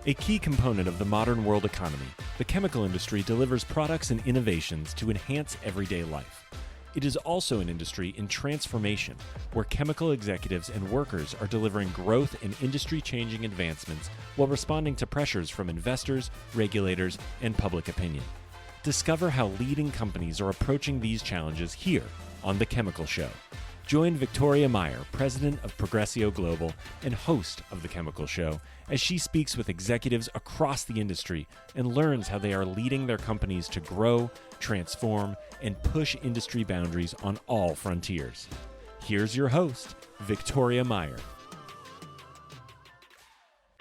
A key component of the modern world economy, the chemical industry delivers products and innovations to enhance everyday life. It is also an industry in transformation, where chemical executives and workers are delivering growth and industry-changing advancements while responding to pressures from investors, regulators, and public opinion. Discover how leading companies are approaching these challenges here on The Chemical Show. Join Victoria Meyer, president of Progressio Global and host of The Chemical Show, as she speaks with executives across the industry and learns how they are leading their companies to grow, transform, and push industry boundaries on all frontiers. Here's your host, Victoria Meyer.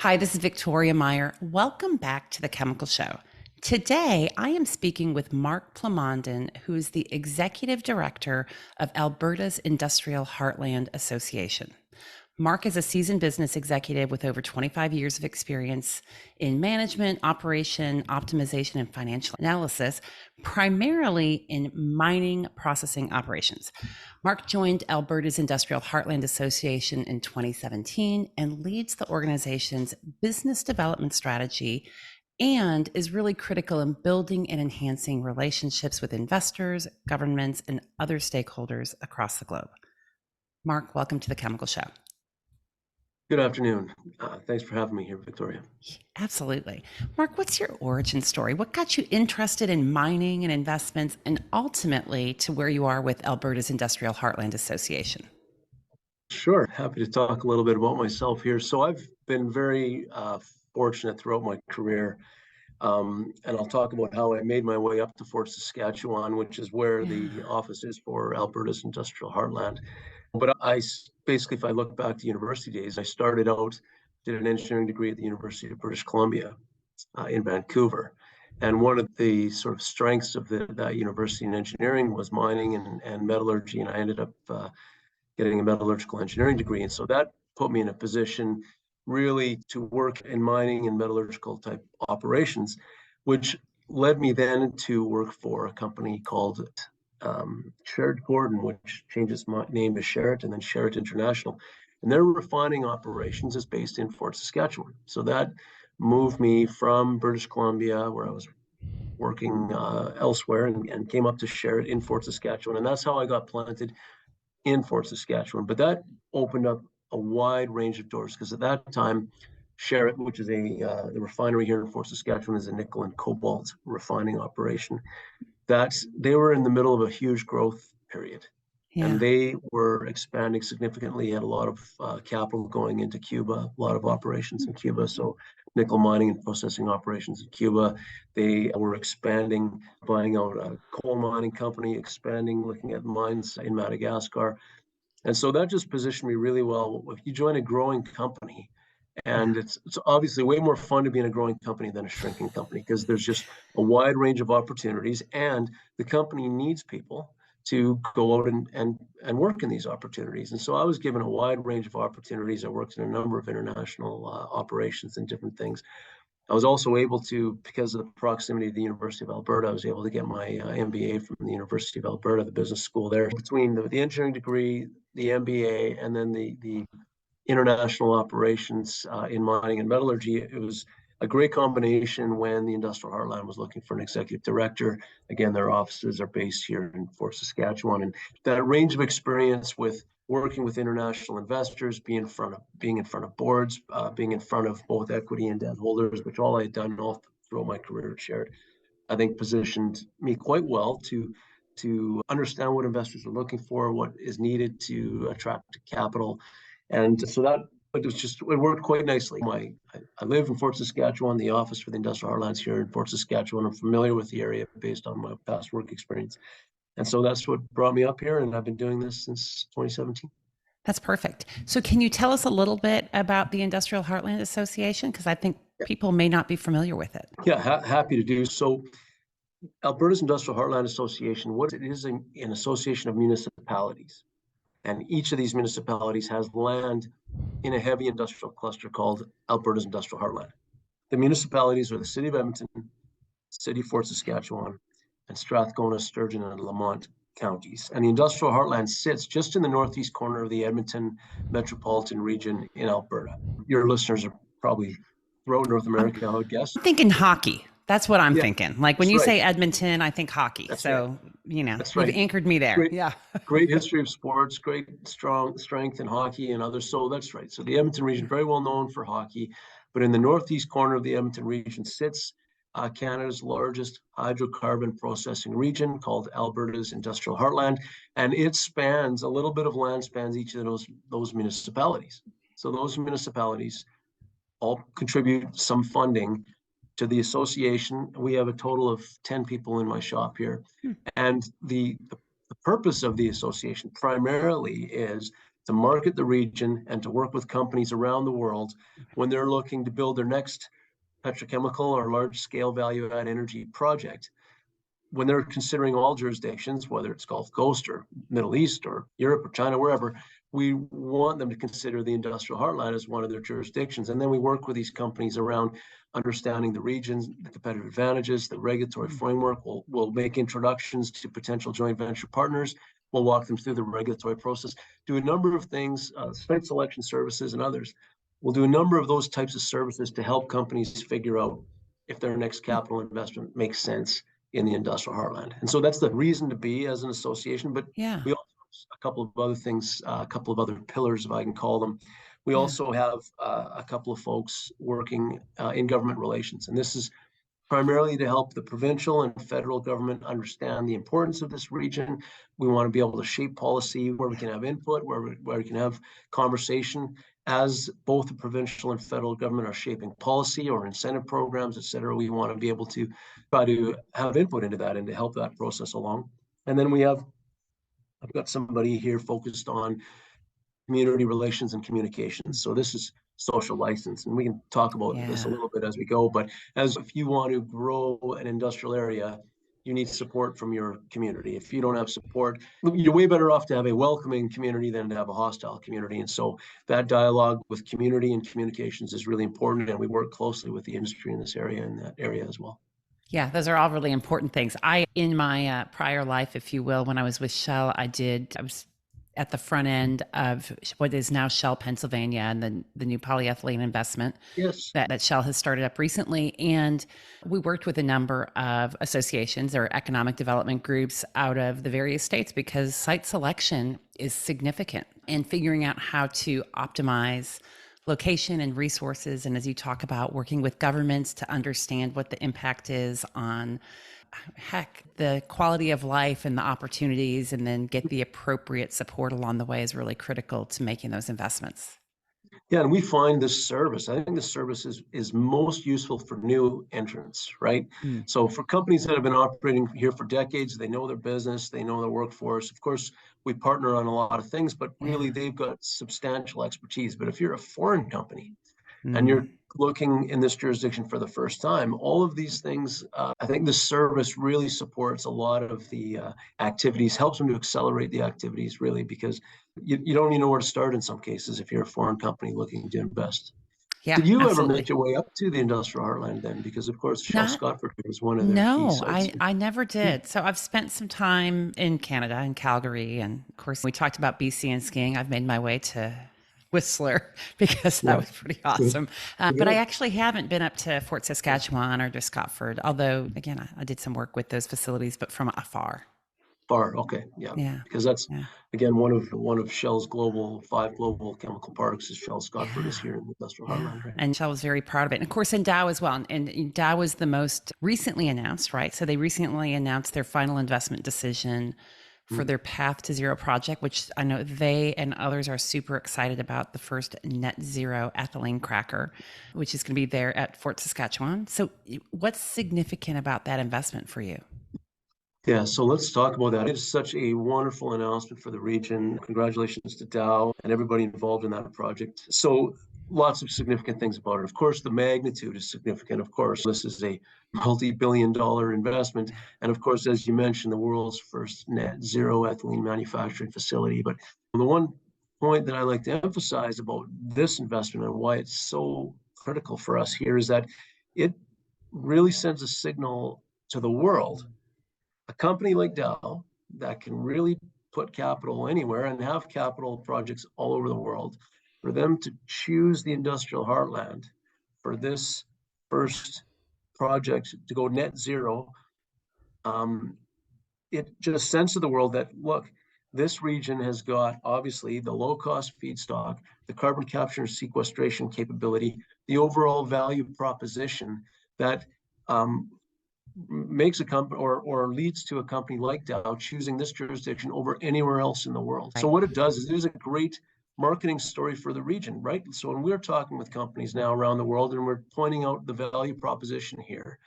Hi, this is Victoria Meyer. Welcome back to The Chemical Show. Today, I am speaking with Mark Plamondon, who is the Executive Director of Alberta's Industrial Heartland Association. Mark is a seasoned business executive with over 25 years of experience in management, operation, optimization, and financial analysis, primarily in mining processing operations. Mark joined Alberta's Industrial Heartland Association in 2017 and leads the organization's business development strategy and is really critical in building and enhancing relationships with investors, governments, and other stakeholders across the globe. Mark, welcome to The Chemical Show. Good afternoon. Thanks for having me here, Victoria. Absolutely. Mark, what's your origin story? What got you interested in mining and investments and ultimately to where you are with Alberta's Industrial Heartland Association? Sure. Happy to talk a little bit about myself here. So I've been very fortunate throughout my career. And I'll talk about how I made my way up to Fort Saskatchewan, which is where the office is for Alberta's Industrial Heartland. But basically, if I look back to university days, I started out, did an engineering degree at the University of British Columbia in Vancouver. And one of the sort of strengths of that university in engineering was mining and metallurgy. And I ended up getting a metallurgical engineering degree. And so that put me in a position really to work in mining and metallurgical type operations, which led me then to work for a company called Sherritt Gordon, which changed its name to Sherritt and then Sherritt International. And their refining operations is based in Fort Saskatchewan. So that moved me from British Columbia, where I was working elsewhere, and came up to Sherritt in Fort Saskatchewan. And that's how I got planted in Fort Saskatchewan. But that opened up a wide range of doors, because at that time, Sherritt, which is the refinery here in Fort Saskatchewan, is a nickel and cobalt refining operation. They were in the middle of a huge growth period, and they were expanding significantly. Had a lot of capital going into Cuba, a lot of operations in Cuba. So nickel mining and processing operations in Cuba. They were expanding, buying out a coal mining company, expanding, looking at mines in Madagascar. And so that just positioned me really well. If you join a growing company, and it's obviously way more fun to be in a growing company than a shrinking company, because there's just a wide range of opportunities, and the company needs people to go out and work in these opportunities. And so I was given a wide range of opportunities. I worked in a number of international operations and different things. I was also able to, because of the proximity to the University of Alberta, I was able to get my MBA from the University of Alberta, the business school there. Between the engineering degree, the MBA, and then the international operations in mining and metallurgy, it was a great combination when the Industrial Heartland was looking for an executive director. Again, their offices are based here in Fort Saskatchewan. And that range of experience with working with international investors, being in front of boards, being in front of both equity and debt holders, which all I had done all throughout my career at Sherritt, I think positioned me quite well to understand what investors are looking for, what is needed to attract capital. And so it worked quite nicely. I live in Fort Saskatchewan. The office for the Industrial Heartland's here in Fort Saskatchewan. I'm familiar with the area based on my past work experience. And so that's what brought me up here, and I've been doing this since 2017. That's perfect. So can you tell us a little bit about the Industrial Heartland Association? Because I think people may not be familiar with it. Yeah, happy to do so. Alberta's Industrial Heartland Association, what it is, an association of municipalities. And each of these municipalities has land in a heavy industrial cluster called Alberta's Industrial Heartland. The municipalities are the City of Edmonton, City of Fort Saskatchewan, and Strathcona, Sturgeon, and Lamont counties. And the Industrial Heartland sits just in the northeast corner of the Edmonton metropolitan region in Alberta. Your listeners are probably throughout North I'm America, I would guess. thinking hockey. That's what I'm Yeah, thinking. Like when that's you right. say Edmonton, I think hockey. That's right. So, That's you've right. anchored me there. Great, Yeah. great history of sports, great strong strength in hockey and others. So that's right. So the Edmonton region, very well known for hockey, but in the northeast corner of the Edmonton region sits Canada's largest hydrocarbon processing region called Alberta's Industrial Heartland, and it spans a little bit of land spans each of those municipalities. So those municipalities all contribute some funding to the association. We have a total of 10 people in my shop here. Hmm. And the purpose of the association primarily is to market the region and to work with companies around the world when they're looking to build their next petrochemical or large scale value add energy project. When they're considering all jurisdictions, whether it's Gulf Coast or Middle East or Europe or China, wherever, we want them to consider the industrial heartland as one of their jurisdictions. And then we work with these companies around understanding the regions, the competitive advantages, the regulatory framework. We'll make introductions to potential joint venture partners. We'll walk them through the regulatory process, do a number of things, site selection services and others. We'll do a number of those types of services to help companies figure out if their next capital investment makes sense in the industrial heartland. And so that's the reason to be as an association. But Yeah. we also have a couple of other things, a couple of other pillars, if I can call them. We Yeah. also have a couple of folks working in government relations. And this is primarily to help the provincial and federal government understand the importance of this region. We want to be able to shape policy where we can have input, where we can have conversation as both the provincial and federal government are shaping policy or incentive programs, et cetera. We want to be able to try to have input into that and to help that process along. And then I've got somebody here focused on community relations and communications. So this is social license, and we can talk about this a Yeah. little bit as we go. But as if you want to grow an industrial area, you need support from your community. If you don't have support, you're way better off to have a welcoming community than to have a hostile community. And so that dialogue with community and communications is really important, and we work closely with the industry in this area and that area as well. Yeah, those are all really important things. In my prior life, if you will, when I was with Shell, I was at the front end of what is now Shell Pennsylvania and the new polyethylene investment Yes. that Shell has started up recently. And we worked with a number of associations or economic development groups out of the various states because site selection is significant and figuring out how to optimize location and resources. And as you talk about working with governments to understand what the impact is on the quality of life and the opportunities, and then get the appropriate support along the way is really critical to making those investments. Yeah, and we find this service. I think this service is most useful for new entrants, right? Mm. So for companies that have been operating here for decades, they know their business, they know their workforce. Of course, we partner on a lot of things, but really Yeah. they've got substantial expertise. But if you're a foreign company and you're Mm. looking in this jurisdiction for the first time, all of these things, I think this service really supports a lot of the activities, helps them to accelerate the activities really, because you don't even know where to start in some cases if you're a foreign company looking to invest. Yeah, Did you ever absolutely. make your way up to the industrial heartland then? Because of course, Shell Not Scotford was one of their key No, sites. I never did. So I've spent some time in Canada, in Calgary, and of course we talked about BC and skiing. I've made my way to Whistler because that Yeah, was pretty good. awesome. But I Good. actually haven't been up to Fort Saskatchewan or to Scotford, although again, I did some work with those facilities, but from afar. Far, okay, yeah, Yeah, because that's yeah, again one of Shell's five global chemical parks is Shell Scotford is yeah. here in the industrial Yeah. heartland, right? And Shell was very proud of it. And of course, in Dow as well. And Dow was the most recently announced, right? So they recently announced their final investment decision for their Path to Zero project, which I know they and others are super excited about, the first net zero ethylene cracker, which is going to be there at Fort Saskatchewan. So, what's significant about that investment for you? Yeah, so let's talk about that. It's such a wonderful announcement for the region. Congratulations to Dow and everybody involved in that project. So lots of significant things about it. Of course, the magnitude is significant. Of course, this is a multi-billion-dollar investment. And of course, as you mentioned, the world's first net zero ethylene manufacturing facility. But the one point that I like to emphasize about this investment and why it's so critical for us here is that it really sends a signal to the world. A company like Dow that can really put capital anywhere and have capital projects all over the world, for them to choose the industrial heartland for this first project to go net zero, it just sends to the world that, look, this region has got obviously the low cost feedstock, the carbon capture and sequestration capability, the overall value proposition that makes a company or leads to a company like Dow choosing this jurisdiction over anywhere else in the world. Right. So what it does is it is a great marketing story for the region, right? So when we're talking with companies now around the world and we're pointing out the value proposition here,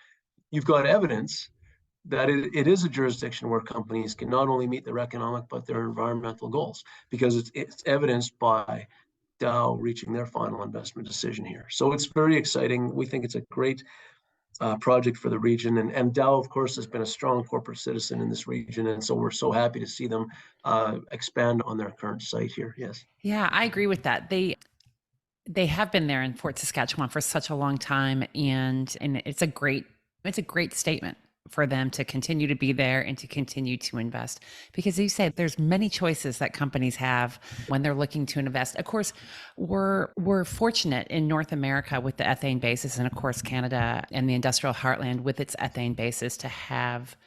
you've got evidence that it is a jurisdiction where companies can not only meet their economic but their environmental goals, because it's evidenced by Dow reaching their final investment decision here. So it's very exciting. We think it's a great project for the region, and Dow, of course, has been a strong corporate citizen in this region, and so we're so happy to see them expand on their current site here. Yes. Yeah, I agree with that. They have been there in Fort Saskatchewan for such a long time, and it's a great statement for them to continue to be there and to continue to invest, because you said there's many choices that companies have when they're looking to invest. Of course, we're fortunate in North America with the ethane basis, and of course Canada and the industrial heartland with its ethane basis, to have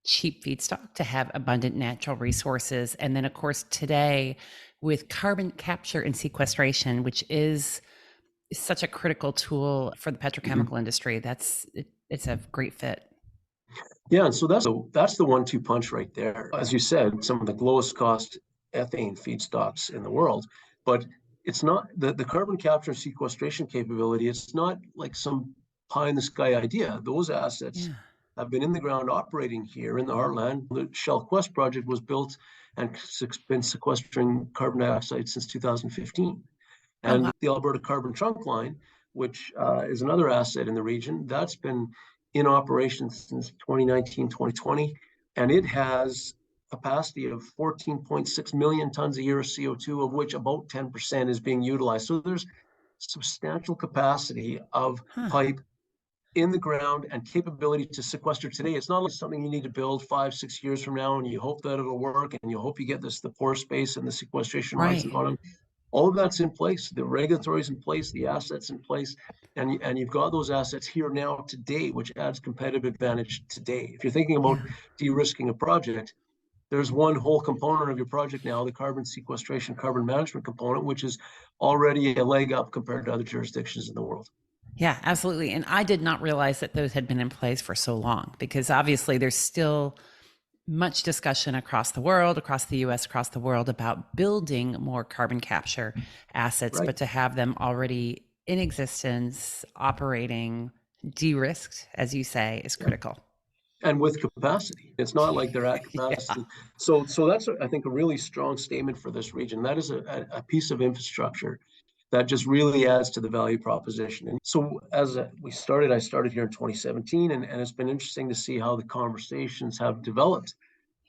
cheap feedstock, to have abundant natural resources, and then of course today with carbon capture and sequestration, which is such a critical tool for the petrochemical industry. It's a great fit. Yeah, and so that's the 1-2 punch right there. As you said, some of the lowest cost ethane feedstocks in the world, but it's not the carbon capture and sequestration capability. It's not like some pie in the sky idea. Those assets Yeah. have been in the ground operating here in the Heartland. The Shell Quest project was built and been sequestering carbon dioxide since 2015. Oh And wow. the Alberta Carbon Trunk Line, which is another asset in the region, that's been in operation since 2019, 2020, and it has capacity of 14.6 million tons a year of CO2, of which about 10% is being utilized. So there's substantial capacity of Huh. pipe in the ground and capability to sequester today. It's not like something you need to build 5-6 years from now and you hope that it'll work and you hope you get the pore space and the sequestration rights Right. on them. All of that's in place. The regulatory is in place, the assets in place, and you've got those assets here now today, which adds competitive advantage today. If you're thinking about Yeah. de-risking a project, there's one whole component of your project now, the carbon sequestration, carbon management component, which is already a leg up compared to other jurisdictions in the world. Yeah, absolutely. And I did not realize that those had been in place for so long, because obviously there's still much discussion across the world, across the US, across the world, about building more carbon capture assets, Right. but to have them already in existence, operating, de-risked, as you say, is critical. And with capacity. It's not like they're at Yeah. capacity. So that's, I think, a really strong statement for this region. That is a piece of infrastructure that just really adds to the value proposition. And so as I started here in 2017, and it's been interesting to see how the conversations have developed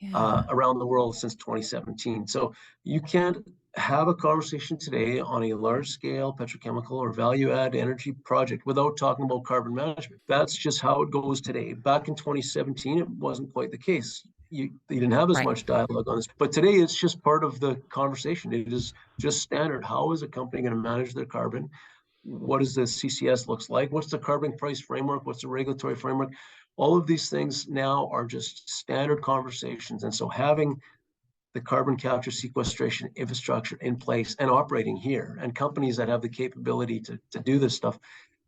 Yeah. around the world since 2017. So you can't have a conversation today on a large scale petrochemical or value add energy project without talking about carbon management. That's just how it goes today. Back in 2017, it wasn't quite the case. You didn't have as Right. much dialogue on this, but today it's just part of the conversation. It is just standard. How is a company going to manage their carbon? What does the CCS looks like? What's the carbon price framework? What's the regulatory framework? All of these things now are just standard conversations. And so having the carbon capture sequestration infrastructure in place and operating here, and companies that have the capability to do this stuff,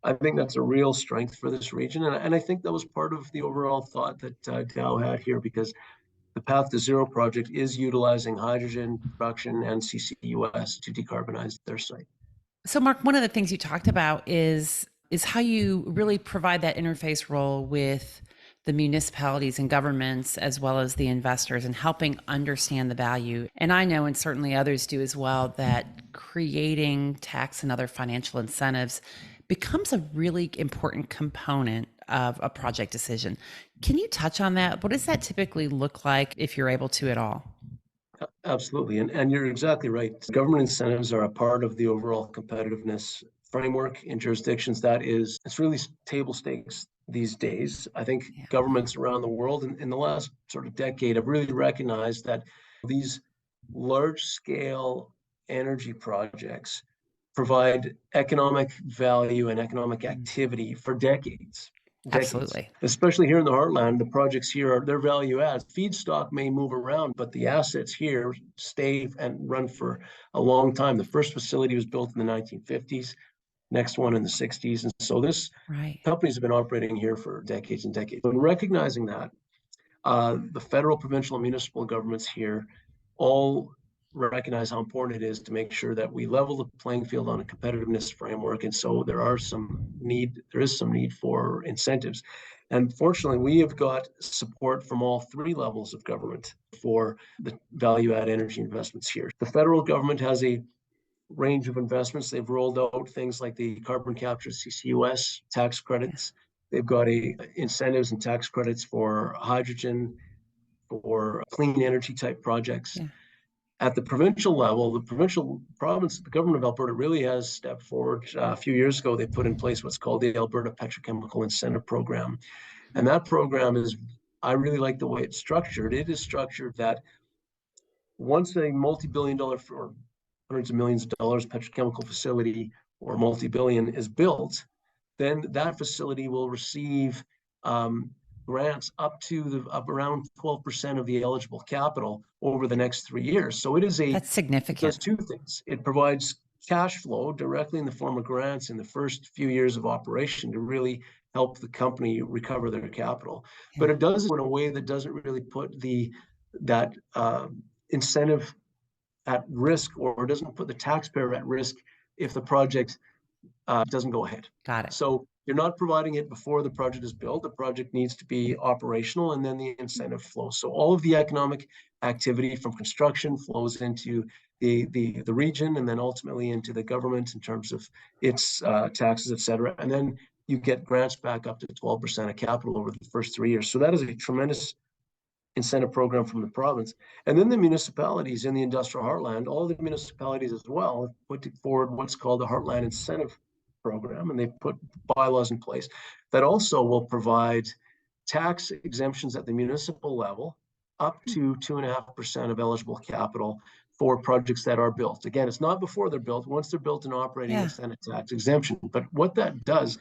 I think that's a real strength for this region. And I think that was part of the overall thought that Dow had here, because the Path to Zero project is utilizing hydrogen production and CCUS to decarbonize their site. So, Mark, one of the things you talked about is how you really provide that interface role with the municipalities and governments, as well as the investors, and helping understand the value. And I know, and certainly others do as well, that creating tax and other financial incentives becomes a really important component of a project decision. Can you touch on that? What does that typically look like, if you're able to at all? Absolutely. And you're exactly right. Government incentives are a part of the overall competitiveness framework in jurisdictions. It's really table stakes these days. I think Yeah. governments around the world in the last sort of decade have really recognized that these large scale energy projects provide economic value and economic activity for decades. Absolutely. Especially here in the Heartland, the projects here are their value adds. Feedstock may move around, but the assets here stay and run for a long time. The first facility was built in the 1950s, next one in the 60s. And so this companies have been operating here for decades and decades. And recognizing that, the federal, provincial, and municipal governments here all recognize how important it is to make sure that we level the playing field on a competitiveness framework. And so there is some need for incentives. And fortunately, we have got support from all three levels of government for the value-add energy investments here. The federal government has a range of investments. They've rolled out things like the carbon capture CCUS tax credits. They've got incentives and tax credits for hydrogen, for clean energy type projects. At the provincial level, the government of Alberta really has stepped forward. A few years ago, they put in place what's called the Alberta Petrochemical Incentive Program. And that program I really like the way it's structured. It is structured that once a multi-billion-dollar or hundreds of millions of dollars petrochemical facility or multi-billion is built, then that facility will receive grants up to around 12% of the eligible capital over the next 3 years. So that's significant. It does two things. It provides cash flow directly in the form of grants in the first few years of operation to really help the company recover their capital. But it does it in a way that doesn't really put that incentive at risk, or doesn't put the taxpayer at risk if the project doesn't go ahead. Got it. So you're not providing it before the project is built. The project needs to be operational, and then the incentive flows. So all of the economic activity from construction flows into the region, and then ultimately into the government in terms of its taxes, et cetera. And then you get grants back up to 12% of capital over the first 3 years. So that is a tremendous incentive program from the province. And then the municipalities in the industrial heartland, all the municipalities as well, have put forward what's called the Heartland Incentive Program, and they've put bylaws in place that also will provide tax exemptions at the municipal level up to 2.5% of eligible capital for projects that are built. Again, it's not before they're built. Once they're built and operating, it's then a tax exemption. But what that does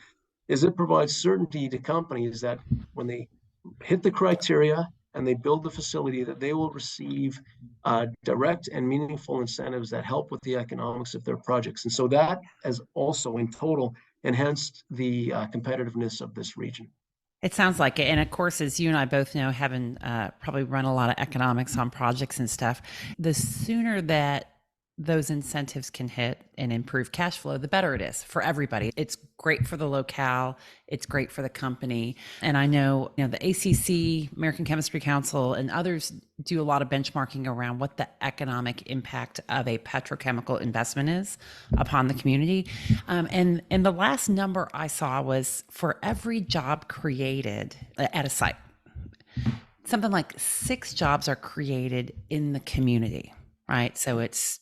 is it provides certainty to companies that when they hit the criteria and they build the facility, that they will receive direct and meaningful incentives that help with the economics of their projects. And so that has also in total enhanced the competitiveness of this region. It sounds like it. And of course, as you and I both know, having probably run a lot of economics on projects and stuff, the sooner that those incentives can hit and improve cash flow, the better it is for everybody. It's great for the locale. It's great for the company. And I know, the ACC, American Chemistry Council, and others do a lot of benchmarking around what the economic impact of a petrochemical investment is upon the community. And the last number I saw was for every job created at a site, something like 6 jobs are created in the community, right? So it's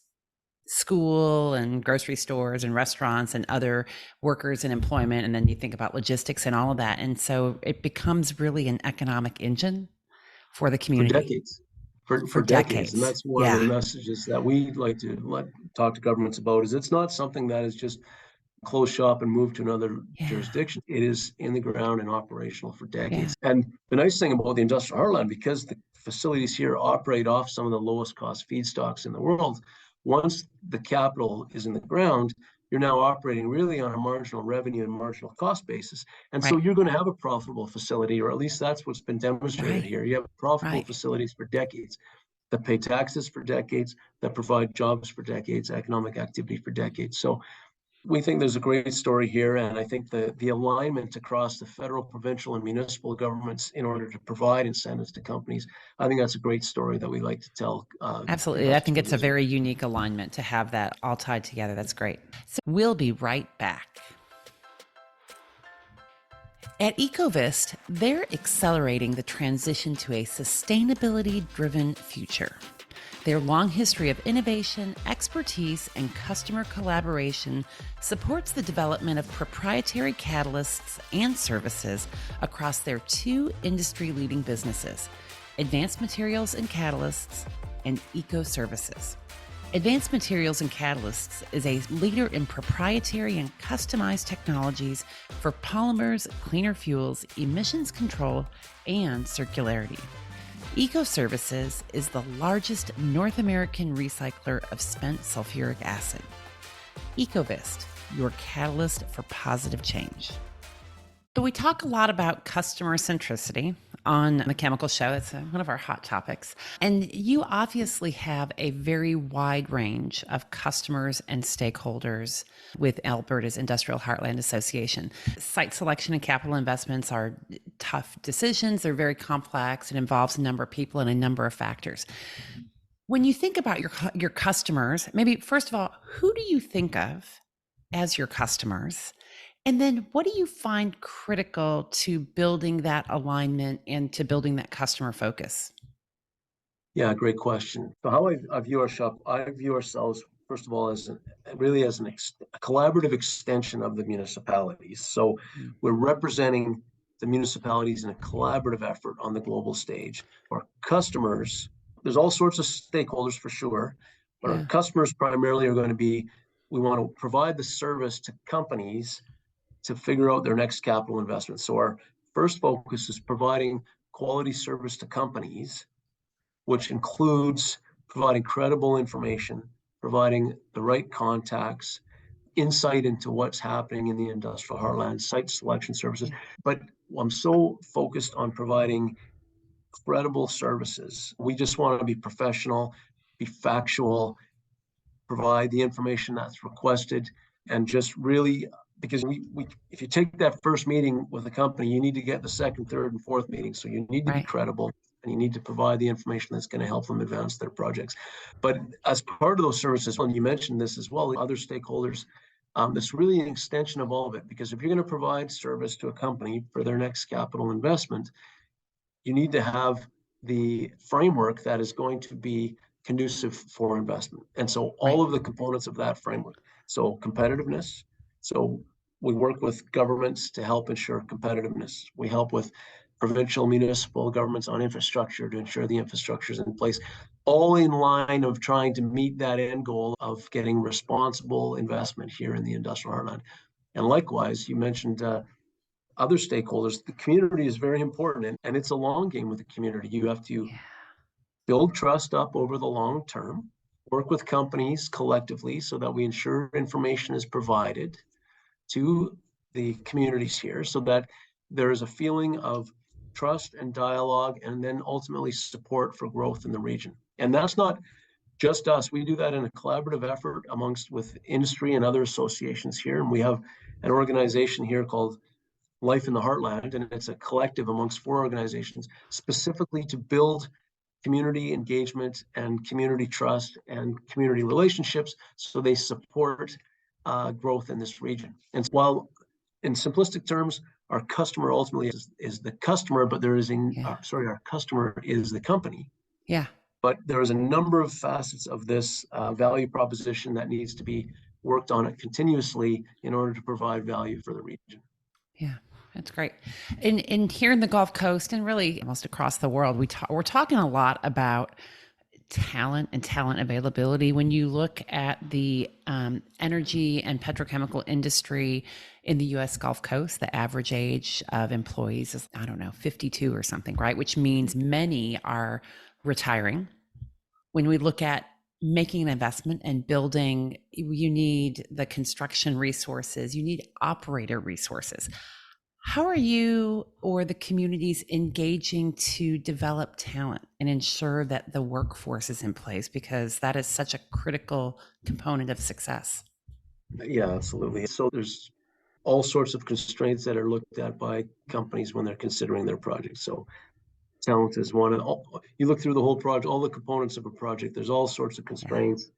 school and grocery stores and restaurants and other workers and employment. And then you think about logistics and all of that. And so it becomes really an economic engine for the community. For decades. And that's one of the messages that we like to talk to governments about, is it's not something that is just close shop and move to another jurisdiction. It is in the ground and operational for decades. And the nice thing about the industrial heartland, because the facilities here operate off some of the lowest cost feedstocks in the world, once the capital is in the ground, you're now operating really on a marginal revenue and marginal cost basis. And so you're going to have a profitable facility, or at least that's what's been demonstrated here. You have profitable facilities for decades that pay taxes for decades, that provide jobs for decades, economic activity for decades. So we think there's a great story here, and I think the alignment across the federal, provincial, and municipal governments in order to provide incentives to companies, I think that's a great story that we like to tell. Absolutely. I think it's a very unique alignment to have that all tied together. That's great. So we'll be right back. At Ecovist, they're accelerating the transition to a sustainability-driven future. Their long history of innovation, expertise, and customer collaboration supports the development of proprietary catalysts and services across their 2 industry-leading businesses, Advanced Materials and Catalysts and Eco Services. Advanced Materials and Catalysts is a leader in proprietary and customized technologies for polymers, cleaner fuels, emissions control, and circularity. Ecoservices is the largest North American recycler of spent sulfuric acid. Ecovist, your catalyst for positive change. So we talk a lot about customer centricity on the Chemical Show. It's one of our hot topics. And you obviously have a very wide range of customers and stakeholders with Alberta's Industrial Heartland Association. Site selection and capital investments are tough decisions. They're very complex. It involves a number of people and a number of factors. When you think about your customers, maybe first of all, who do you think of as your customers? And then what do you find critical to building that alignment and to building that customer focus? Yeah, great question. So how I view our shop, I view ourselves, first of all, as a collaborative extension of the municipalities. So Mm. we're representing the municipalities in a collaborative effort on the global stage. Our customers, there's all sorts of stakeholders for sure, but our Yeah. customers primarily are going to be, we want to provide the service to companies to figure out their next capital investment. So our first focus is providing quality service to companies, which includes providing credible information, providing the right contacts, insight into what's happening in the industrial heartland, site selection services. But I'm so focused on providing credible services. We just want to be professional, be factual, provide the information that's requested, and just really, because we if you take that first meeting with a company, you need to get the second, third, and fourth meeting. So you need to be Right. credible and you need to provide the information that's going to help them advance their projects. But as part of those services, and you mentioned this as well, other stakeholders, it's really an extension of all of it. Because if you're going to provide service to a company for their next capital investment, you need to have the framework that is going to be conducive for investment. And so all Right. of the components of that framework. So competitiveness. So we work with governments to help ensure competitiveness. We help with provincial, municipal governments on infrastructure to ensure the infrastructure is in place, all in line of trying to meet that end goal of getting responsible investment here in the industrial heartland. And likewise, you mentioned other stakeholders. The community is very important, and it's a long game with the community. You have to Yeah. build trust up over the long term, work with companies collectively so that we ensure information is provided to the communities here so that there is a feeling of trust and dialogue, and then ultimately support for growth in the region. And that's not just us. We do that in a collaborative effort amongst with industry and other associations here. And we have an organization here called Life in the Heartland, and it's a collective amongst 4 organizations specifically to build community engagement and community trust and community relationships so they support growth in this region. And while in simplistic terms, our customer ultimately is the customer, but Yeah. our customer is the company. Yeah. But there is a number of facets of this value proposition that needs to be worked on it continuously in order to provide value for the region. Yeah. That's great. And here in the Gulf Coast and really almost across the world, we're talking a lot about talent and talent availability. When you look at the energy and petrochemical industry in the U.S. Gulf Coast, the average age of employees is, I don't know, 52 or something, right? Which means many are retiring. When we look at making an investment and building, you need the construction resources, you need operator resources. How are you or the communities engaging to develop talent and ensure that the workforce is in place? Because that is such a critical component of success. Yeah, absolutely. So there's all sorts of constraints that are looked at by companies when they're considering their projects. So talent is one. And you look through the whole project, all the components of a project, there's all sorts of Yeah. constraints,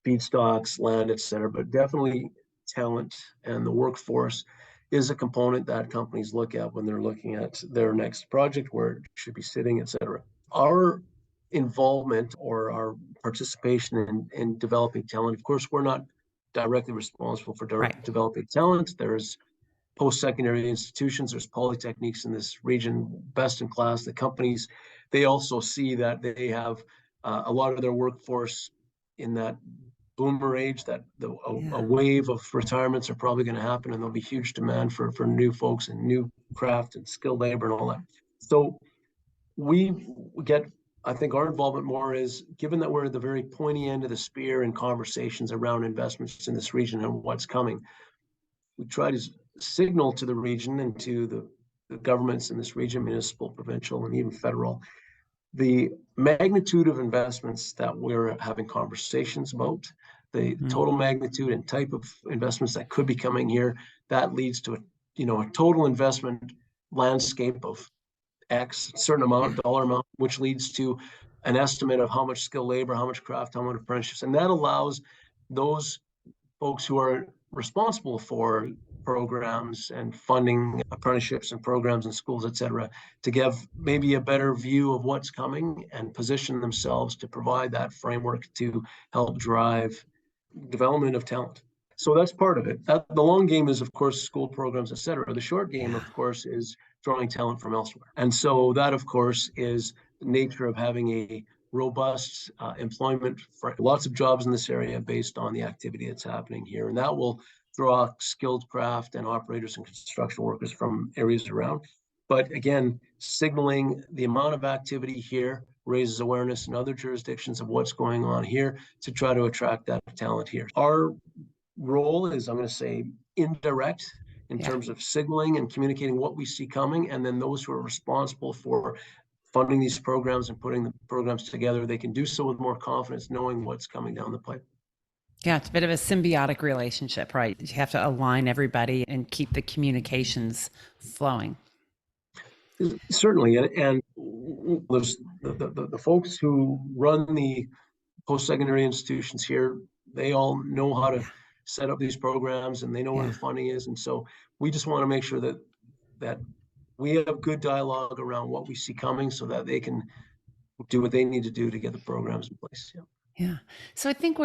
feedstocks, land, et cetera. But definitely talent and the workforce is a component that companies look at when they're looking at their next project, where it should be sitting, et cetera. Our involvement or our participation in developing talent, of course, we're not directly responsible for Right. developing talent. There's post-secondary institutions, there's polytechniques in this region, best in class. The companies, they also see that they have a lot of their workforce in that boomer age, a wave of retirements are probably going to happen, and there'll be huge demand for new folks and new craft and skilled labor and all that. So we get, I think our involvement more is, given that we're at the very pointy end of the spear in conversations around investments in this region and what's coming, we try to signal to the region and to the governments in this region, municipal, provincial, and even federal, the magnitude of investments that we're having conversations about, the total magnitude and type of investments that could be coming here. That leads to a total investment landscape of X certain amount, dollar amount, which leads to an estimate of how much skilled labor, how much craft, how much apprenticeships. And that allows those folks who are responsible for programs and funding apprenticeships and programs in schools, et cetera, to give maybe a better view of what's coming and position themselves to provide that framework to help drive development of talent. So that's part of it. The long game is, of course, school programs, et cetera. The short game, of course, is drawing talent from elsewhere. And so that, of course, is the nature of having a robust employment for lots of jobs in this area based on the activity that's happening here. And that will draw skilled craft and operators and construction workers from areas around. But again, signaling the amount of activity here raises awareness in other jurisdictions of what's going on here to try to attract that talent here. Our role is, I'm going to say, indirect in terms of signaling and communicating what we see coming. And then those who are responsible for funding these programs and putting the programs together, they can do so with more confidence, knowing what's coming down the pipe. Yeah, it's a bit of a symbiotic relationship, right? You have to align everybody and keep the communications flowing. Certainly. And there's the folks who run the post-secondary institutions here, they all know how to set up these programs, and they know where the funding is. And so we just want to make sure that we have good dialogue around what we see coming so that they can do what they need to do to get the programs in place. Yeah. So I think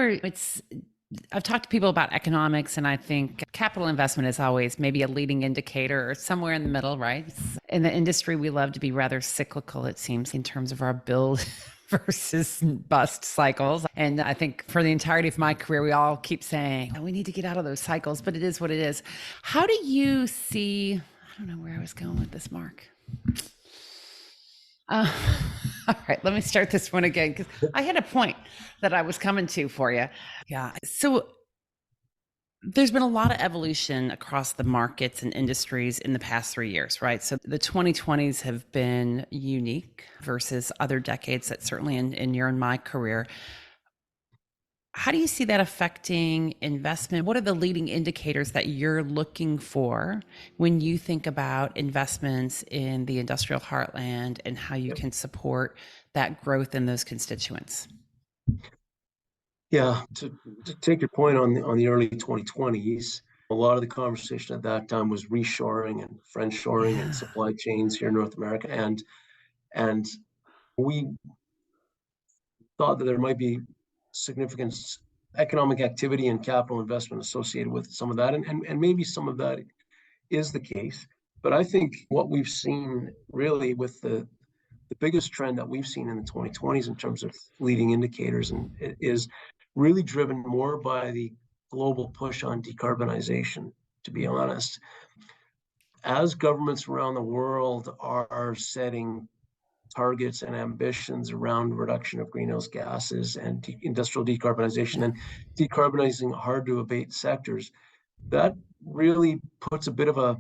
I've talked to people about economics, and I think capital investment is always maybe a leading indicator or somewhere in the middle, right? In the industry, we love to be rather cyclical, it seems, in terms of our build versus bust cycles. And I think for the entirety of my career, we all keep saying, we need to get out of those cycles, but it is what it is. How do you see, I don't know where I was going with this, Mark. All right, let me start this one again, because I had a point that I was coming to for you. Yeah. So there's been a lot of evolution across the markets and industries in the past 3 years, right? So the 2020s have been unique versus other decades, that certainly in your and my career. How do you see that affecting investment? What are the leading indicators that you're looking for when you think about investments in the industrial heartland and how you can support that growth in those constituents? Yeah, to take your point on the early 2020s, a lot of the conversation at that time was reshoring and friendshoring and supply chains here in North America. And we thought that there might be significant economic activity and capital investment associated with some of that. And maybe some of that is the case. But I think what we've seen really with the biggest trend that we've seen in the 2020s in terms of leading indicators and is really driven more by the global push on decarbonization, to be honest. As governments around the world are setting targets and ambitions around reduction of greenhouse gases and industrial decarbonization and decarbonizing hard to abate sectors, that really puts a bit of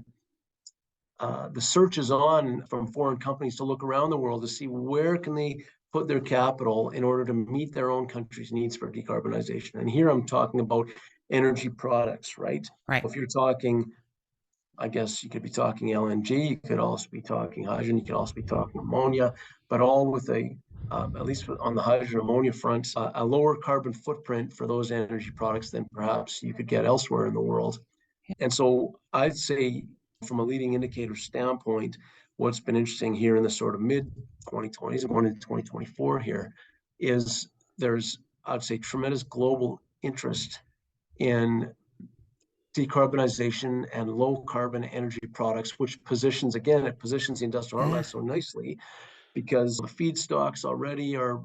the search is on from foreign companies to look around the world to see where can they put their capital in order to meet their own country's needs for decarbonization. And here I'm talking about energy products, right? Right. If you're talking, I guess you could be talking LNG, you could also be talking hydrogen, you could also be talking ammonia, but all with at least on the hydrogen ammonia front, a lower carbon footprint for those energy products than perhaps you could get elsewhere in the world. And so I'd say from a leading indicator standpoint, what's been interesting here in the sort of mid 2020s and going into 2024 here is there's, I'd say, tremendous global interest in decarbonization and low carbon energy products, which positions the industrial heartland so nicely because the feedstocks already are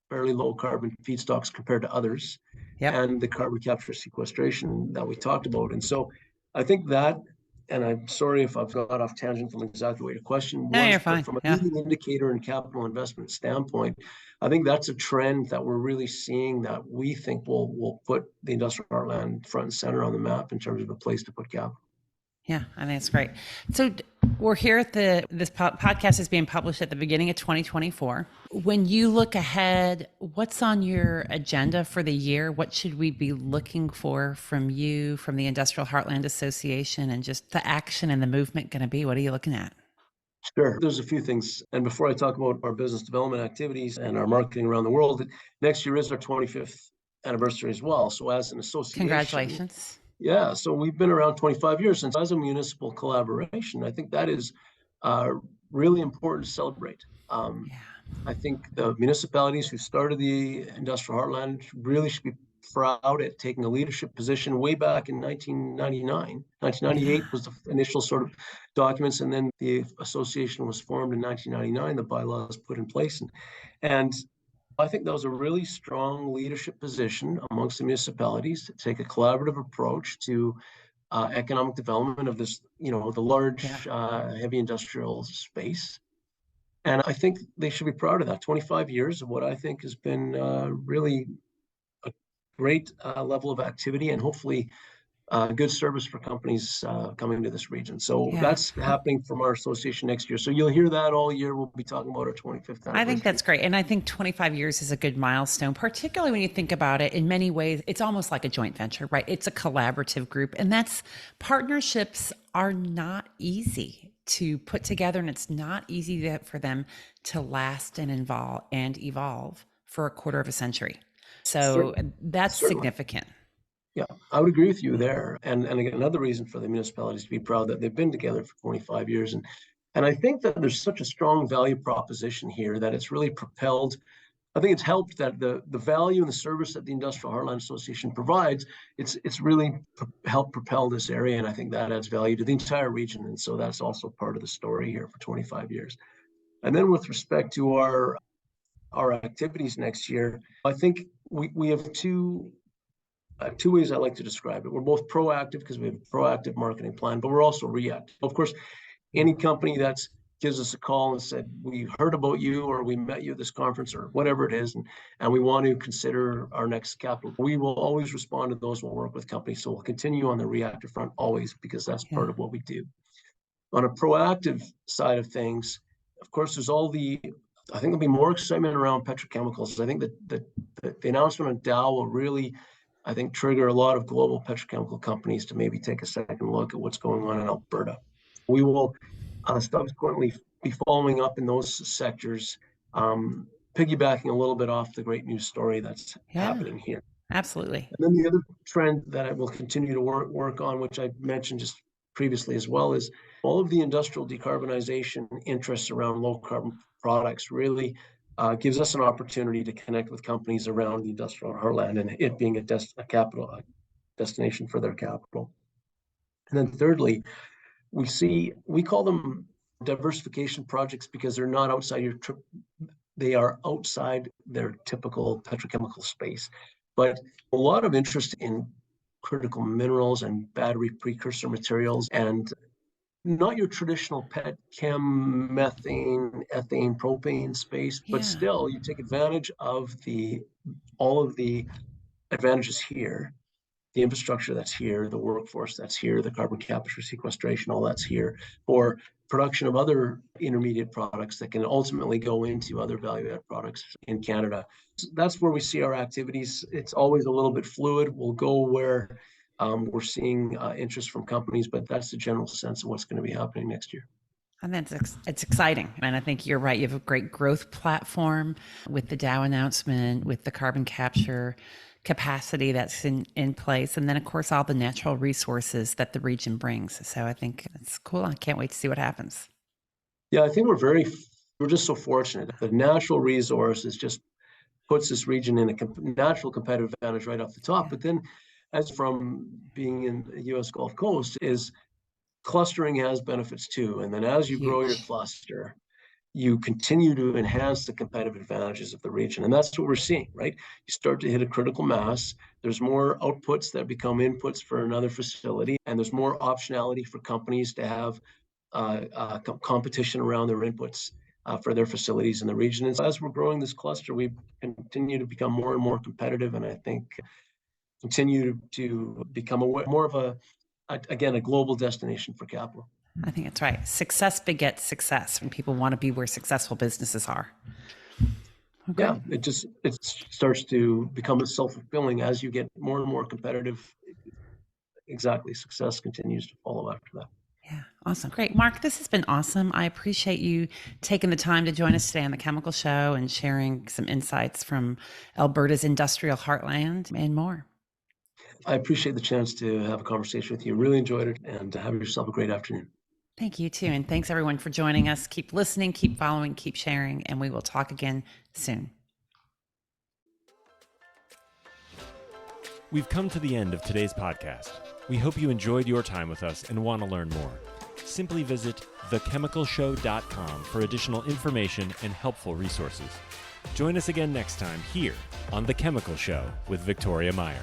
fairly low carbon feedstocks compared to others, Yep. and the carbon capture sequestration that we talked about. And so I think that, and I'm sorry if I've got off tangent from exactly what your question No, you're was, but fine. from a Yeah. leading indicator and capital investment standpoint, I think that's a trend that we're really seeing that we think will put the industrial heartland front and center on the map in terms of a place to put capital. Yeah, I think it's great. So we're here at this podcast is being published at the beginning of 2024. When you look ahead, what's on your agenda for the year? What should we be looking for from you, from the Industrial Heartland Association, and just the action and the movement going to be? What are you looking at? Sure. There's a few things. And before I talk about our business development activities and our marketing around the world, next year is our 25th anniversary as well. So as an association, Congratulations. yeah, so we've been around 25 years. And as a municipal collaboration, I think that is really important to celebrate. Yeah. I think the municipalities who started the industrial heartland really should be proud at taking a leadership position way back in 1999. 1998 was the initial sort of documents, and then the association was formed in 1999. The bylaws put in place, and I think that was a really strong leadership position amongst the municipalities to take a collaborative approach to economic development of this, the large heavy industrial space. And I think they should be proud of that. 25 years of what I think has been really a great level of activity and hopefully good service for companies coming to this region. So Yeah. that's happening from our association next year. So you'll hear that all year. We'll be talking about our 25th anniversary. I think that's great. And I think 25 years is a good milestone, particularly when you think about it. In many ways, it's almost like a joint venture, right? It's a collaborative group. And partnerships are not easy to put together, and it's not easy for them to last and evolve for a quarter of a century. So that's significant. Yeah, I would agree with you there. And again, another reason for the municipalities to be proud that they've been together for 25 years. And I think that there's such a strong value proposition here that it's really propelled. I think it's helped that the value and the service that the Industrial Heartland Association provides, it's really helped propel this area. And I think that adds value to the entire region. And so that's also part of the story here for 25 years. And then with respect to our activities next year, I think we have two ways I like to describe it. We're both proactive because we have a proactive marketing plan, but we're also reactive. Of course, any company that gives us a call and said, we heard about you or we met you at this conference or whatever it is, and we want to consider our next capital, we will always respond to those. We'll work with companies. So we'll continue on the reactive front always because that's part of what we do. On a proactive side of things, of course, there's I think there'll be more excitement around petrochemicals. I think that the announcement on Dow will really, I think, trigger a lot of global petrochemical companies to maybe take a second look at what's going on in Alberta. We will subsequently be following up in those sectors, piggybacking a little bit off the great news story that's happening here. Absolutely. And then the other trend that I will continue to work on, which I mentioned just previously as well, is all of the industrial decarbonization interests around low carbon products really gives us an opportunity to connect with companies around the industrial heartland and it being a destination for their capital. And then thirdly, we call them diversification projects because they're not outside they are outside their typical petrochemical space. But a lot of interest in critical minerals and battery precursor materials and not your traditional pet chem, methane, ethane, propane space, but still you take advantage of all of the advantages here, the infrastructure that's here, the workforce that's here, the carbon capture, sequestration, all that's here for production of other intermediate products that can ultimately go into other value-added products in Canada. So that's where we see our activities. It's always a little bit fluid. We'll go where we're seeing interest from companies, but that's the general sense of what's going to be happening next year. And it's exciting. And I think you're right. You have a great growth platform with the Dow announcement, with the carbon capture capacity that's in place. And then, of course, all the natural resources that the region brings. So I think it's cool. I can't wait to see what happens. Yeah, I think we're just so fortunate. The natural resources just puts this region in a natural competitive advantage right off the top. But then as from being in the U.S. Gulf Coast is clustering has benefits too. And then as you grow your cluster, you continue to enhance the competitive advantages of the region. And that's what we're seeing, right? You start to hit a critical mass. There's more outputs that become inputs for another facility, and there's more optionality for companies to have competition around their inputs for their facilities in the region. And so as we're growing this cluster, we continue to become more and more competitive, and I think continue to become more of a global destination for capital. I think that's right. Success begets success when people want to be where successful businesses are. Okay. Yeah, it starts to become a self-fulfilling as you get more and more competitive. Exactly. Success continues to follow after that. Yeah. Awesome. Great. Mark, this has been awesome. I appreciate you taking the time to join us today on the Chemical Show and sharing some insights from Alberta's industrial heartland and more. I appreciate the chance to have a conversation with you. Really enjoyed it, and have yourself a great afternoon. Thank you too. And thanks everyone for joining us. Keep listening, keep following, keep sharing, and we will talk again soon. We've come to the end of today's podcast. We hope you enjoyed your time with us and want to learn more. Simply visit thechemicalshow.com for additional information and helpful resources. Join us again next time here on The Chemical Show with Victoria Meyer.